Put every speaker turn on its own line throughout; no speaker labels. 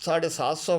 750,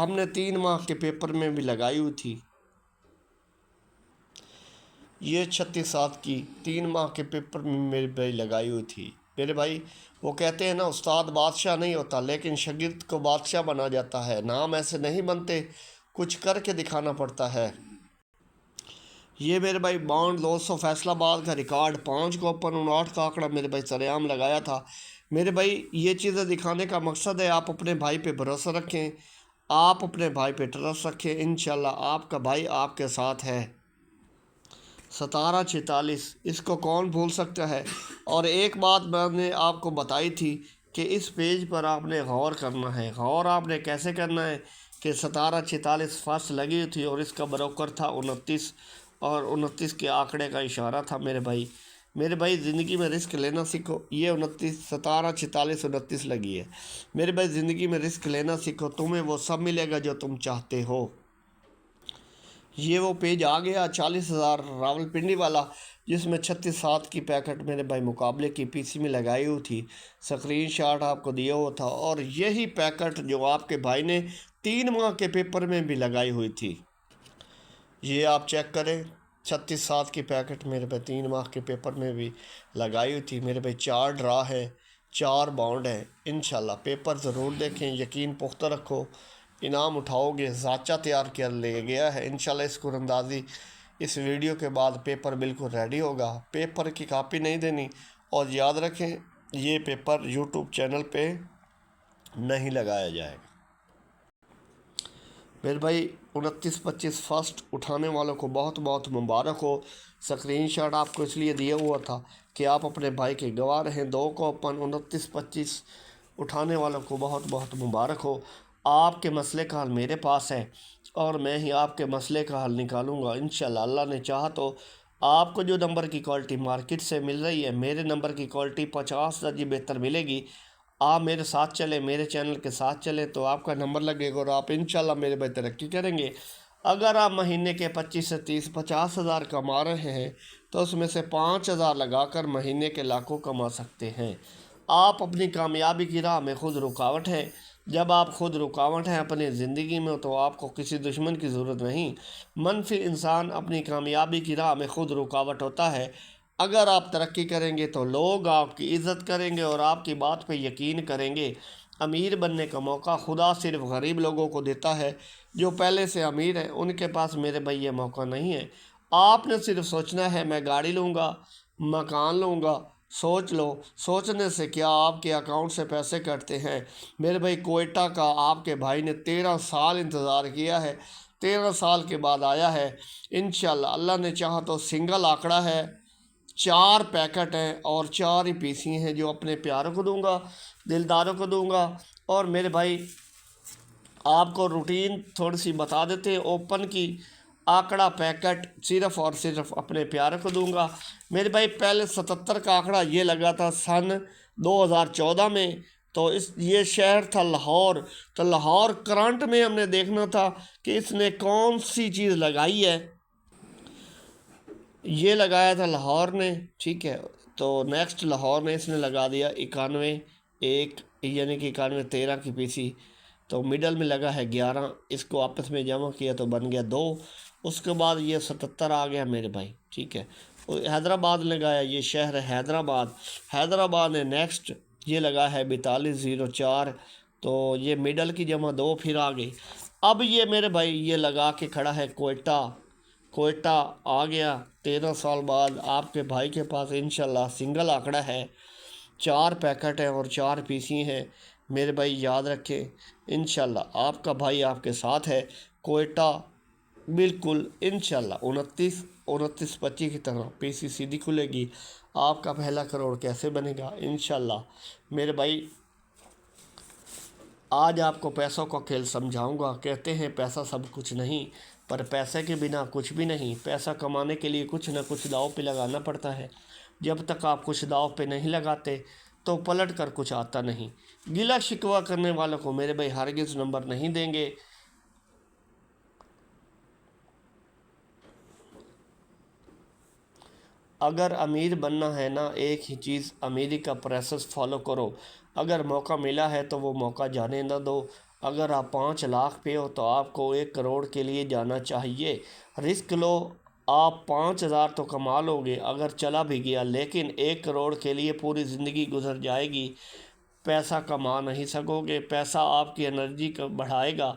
ہم نے 3 ماہ کے پیپر میں بھی لگائی ہوئی تھی. یہ 36/7 کی 3 ماہ کے پیپر میں میرے بھائی لگائی ہوئی تھی. میرے بھائی وہ کہتے ہیں نا، استاد بادشاہ نہیں ہوتا لیکن شاگرد کو بادشاہ بنا جاتا ہے. نام ایسے نہیں بنتے، کچھ کر کے دکھانا پڑتا ہے. یہ میرے بھائی بانڈ 200 فیصل آباد کا ریکارڈ 5 کو اوپن 59 کا آنکڑا میرے بھائی سر عام لگایا تھا. میرے بھائی یہ چیزیں دکھانے کا مقصد ہے آپ اپنے بھائی پہ بھروسہ رکھیں، آپ اپنے بھائی پہ ٹرسٹ رکھیں. انشاءاللہ آپ کا بھائی آپ کے ساتھ ہے. 1746 اس کو کون بھول سکتا ہے. اور ایک بات میں نے آپ کو بتائی تھی کہ اس پیج پر آپ نے غور کرنا ہے. غور آپ نے کیسے کرنا ہے کہ 1746 فصل لگی تھی اور اس کا بروکر تھا 29 اور 29 کے آنکڑے کا اشارہ تھا. میرے بھائی زندگی میں رسک لینا سیکھو. یہ 1746 لگی ہے. میرے بھائی زندگی میں رسک لینا سیکھو، تمہیں وہ سب ملے گا جو تم چاہتے ہو. یہ وہ پیج آ گیا 40,000 راولپنڈی والا، جس میں 36/7 کی پیکٹ میرے بھائی مقابلے کی پی سی میں لگائی ہوئی تھی. سکرین شاٹ آپ کو دیا ہوا تھا اور یہی پیکٹ جو آپ کے بھائی نے 3 ماہ کے پیپر میں بھی لگائی ہوئی تھی. یہ آپ چیک کریں، 36/7 کی پیکٹ میرے بھائی 3 ماہ کے پیپر میں بھی لگائی ہوئی تھی. میرے بھائی 4 ڈرا ہیں، 4 بانڈ ہیں. انشاءاللہ پیپر ضرور دیکھیں، یقین پختہ رکھو، انعام اٹھاؤ گے. ذاچہ تیار کر لے گیا ہے. انشاءاللہ اس کو اندازی اس ویڈیو کے بعد پیپر بالکل ریڈی ہوگا. پیپر کی کاپی نہیں دینی، اور یاد رکھیں یہ پیپر یوٹیوب چینل پہ نہیں لگایا جائے گا. میرے بھائی 29-25 فرسٹ اٹھانے والوں کو بہت بہت مبارک ہو. سکرین شاٹ آپ کو اس لیے دیا ہوا تھا کہ آپ اپنے بھائی کے گواہ رہیں. 2 کو اوپن 29-25 اٹھانے والوں کو بہت بہت مبارک ہو. آپ کے مسئلے کا حل میرے پاس ہے اور میں ہی آپ کے مسئلے کا حل نکالوں گا انشاءاللہ. اللہ نے چاہا تو آپ کو جو نمبر کی کوالٹی مارکیٹ سے مل رہی ہے، میرے نمبر کی کوالٹی 50 درجے بہتر ملے گی. آپ میرے ساتھ چلیں، میرے چینل کے ساتھ چلیں تو آپ کا نمبر لگے گا اور آپ انشاءاللہ میرے بھائی ترقی کریں گے. اگر آپ مہینے کے 25 سے 30 50,000 کما رہے ہیں تو اس میں سے 5,000 لگا کر مہینے کے لاکھوں کما سکتے ہیں. آپ اپنی کامیابی کی راہ میں خود رکاوٹ ہیں. جب آپ خود رکاوٹ ہیں اپنی زندگی میں تو آپ کو کسی دشمن کی ضرورت نہیں. منفی انسان اپنی کامیابی کی راہ میں خود رکاوٹ ہوتا ہے. اگر آپ ترقی کریں گے تو لوگ آپ کی عزت کریں گے اور آپ کی بات پہ یقین کریں گے. امیر بننے کا موقع خدا صرف غریب لوگوں کو دیتا ہے. جو پہلے سے امیر ہیں ان کے پاس میرے بھائی یہ موقع نہیں ہے. آپ نے صرف سوچنا ہے میں گاڑی لوں گا، مکان لوں گا. سوچ لو، سوچنے سے کیا آپ کے اکاؤنٹ سے پیسے کٹتے ہیں. میرے بھائی کوئٹہ کا آپ کے بھائی نے 13 سال انتظار کیا ہے، 13 سال کے بعد آیا ہے. انشاءاللہ اللہ نے چاہا تو سنگل آنکڑا ہے، 4 پیکٹ ہیں اور 4 ہی پی سی ہیں جو اپنے پیاروں کو دوں گا، دلداروں کو دوں گا. اور میرے بھائی آپ کو روٹین تھوڑی سی بتا دیتے ہیں. اوپن کی آنکڑا پیکٹ صرف اور صرف اپنے پیاروں کو دوں گا. میرے بھائی پہلے 77 کا آنکڑا یہ لگا تھا سن 2014 میں، تو یہ شہر تھا لاہور. تو لاہور کرنٹ میں ہم نے دیکھنا تھا کہ اس نے کون سی چیز لگائی ہے. یہ لگایا تھا لاہور نے، ٹھیک ہے. تو نیکسٹ لاہور نے اس نے لگا دیا 91 1 یعنی کہ 91 13 کی پی سی. تو مڈل میں لگا ہے 11، اس کو آپس میں جمع کیا تو بن گیا 2. اس کے بعد یہ 77 آ گیا میرے بھائی، ٹھیک ہے. حیدرآباد لگایا، یہ شہر ہے حیدرآباد. حیدرآباد نے نیکسٹ یہ لگا ہے 4204، تو یہ مڈل کی جمع 2 پھر آ گئی. اب یہ میرے بھائی یہ لگا کے کھڑا ہے کوئٹہ. کوئٹہ آ گیا 13 سال بعد. آپ کے بھائی کے پاس انشاءاللہ سنگل آنکڑا ہے، 4 پیکٹ ہیں اور 4 پی سی ہیں. میرے بھائی یاد رکھیں انشاءاللہ آپ کا بھائی آپ کے ساتھ ہے. کوئٹہ بالکل انشاءاللہ 29-25 کی طرح پی سی سیدھی کھلے گی. آپ کا پہلا کروڑ کیسے بنے گا انشاءاللہ. میرے بھائی آج آپ کو پیسوں کا کھیل سمجھاؤں گا. کہتے ہیں پیسہ سب کچھ نہیں، پر پیسے کے بنا کچھ بھی نہیں. پیسہ کمانے کے لیے کچھ نہ کچھ داؤ پہ لگانا پڑتا ہے. جب تک آپ کچھ داؤ پہ نہیں لگاتے تو پلٹ کر کچھ آتا نہیں. گلہ شکوہ کرنے والوں کو میرے بھائی ہرگز نمبر نہیں دیں گے. اگر امیر بننا ہے نا، ایک ہی چیز امیری کا پروسیس فالو کرو. اگر موقع ملا ہے تو وہ موقع جانے نہ دو۔ اگر آپ 5 لاکھ پہ ہو تو آپ کو 1 کروڑ کے لیے جانا چاہیے۔ رسک لو، آپ 5,000 تو کما لو گے اگر چلا بھی گیا، لیکن 1 کروڑ کے لیے پوری زندگی گزر جائے گی، پیسہ کما نہیں سکو گے۔ پیسہ آپ کی انرجی کو بڑھائے گا۔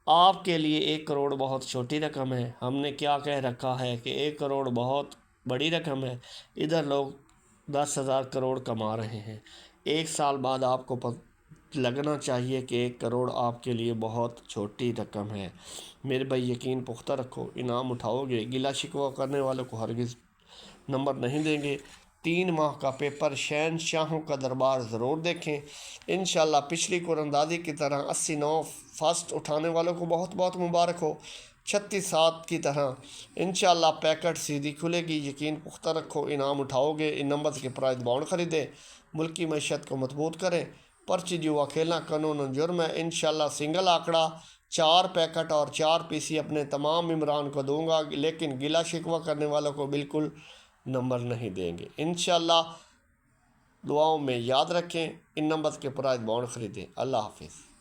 آپ کے لیے 1 کروڑ بہت چھوٹی رقم ہے۔ ہم نے کیا کہہ رکھا ہے کہ 1 کروڑ بہت بڑی رقم ہے، ادھر لوگ 10,000 کروڑ کما رہے ہیں۔ 1 سال بعد آپ کو لگنا چاہیے کہ 1 کروڑ آپ کے لیے بہت چھوٹی رقم ہے۔ میرے بھائی یقین پختہ رکھو، انعام اٹھاؤ گے۔ گلہ شکوہ کرنے والوں کو ہرگز نمبر نہیں دیں گے۔ 3 ماہ کا پیپر، شہنشاہوں کا دربار ضرور دیکھیں۔ انشاءاللہ پچھلی قرآن کی طرح 89 فرسٹ اٹھانے والوں کو بہت بہت مبارک ہو۔ 36 7 کی طرح انشاءاللہ پیکٹ سیدھی کھلے گی۔ یقین پختہ رکھو، انعام اٹھاؤ گے۔ ان نمبرز کے پرائز بانڈ خریدیں، ملک کی معیشت کو مضبوط کریں۔ پرچی جوا کھیلنا قانون جرم ہے۔ انشاءاللہ سنگل آنکڑا 4 پیکٹ اور 4 پی سی اپنے تمام ممبران کو دوں گا، لیکن گلہ شکوہ کرنے والوں کو بالکل نمبر نہیں دیں گے۔ انشاءاللہ دعاؤں میں یاد رکھیں۔ ان نمبرز کے پرائز بانڈ خریدیں۔ اللہ حافظ۔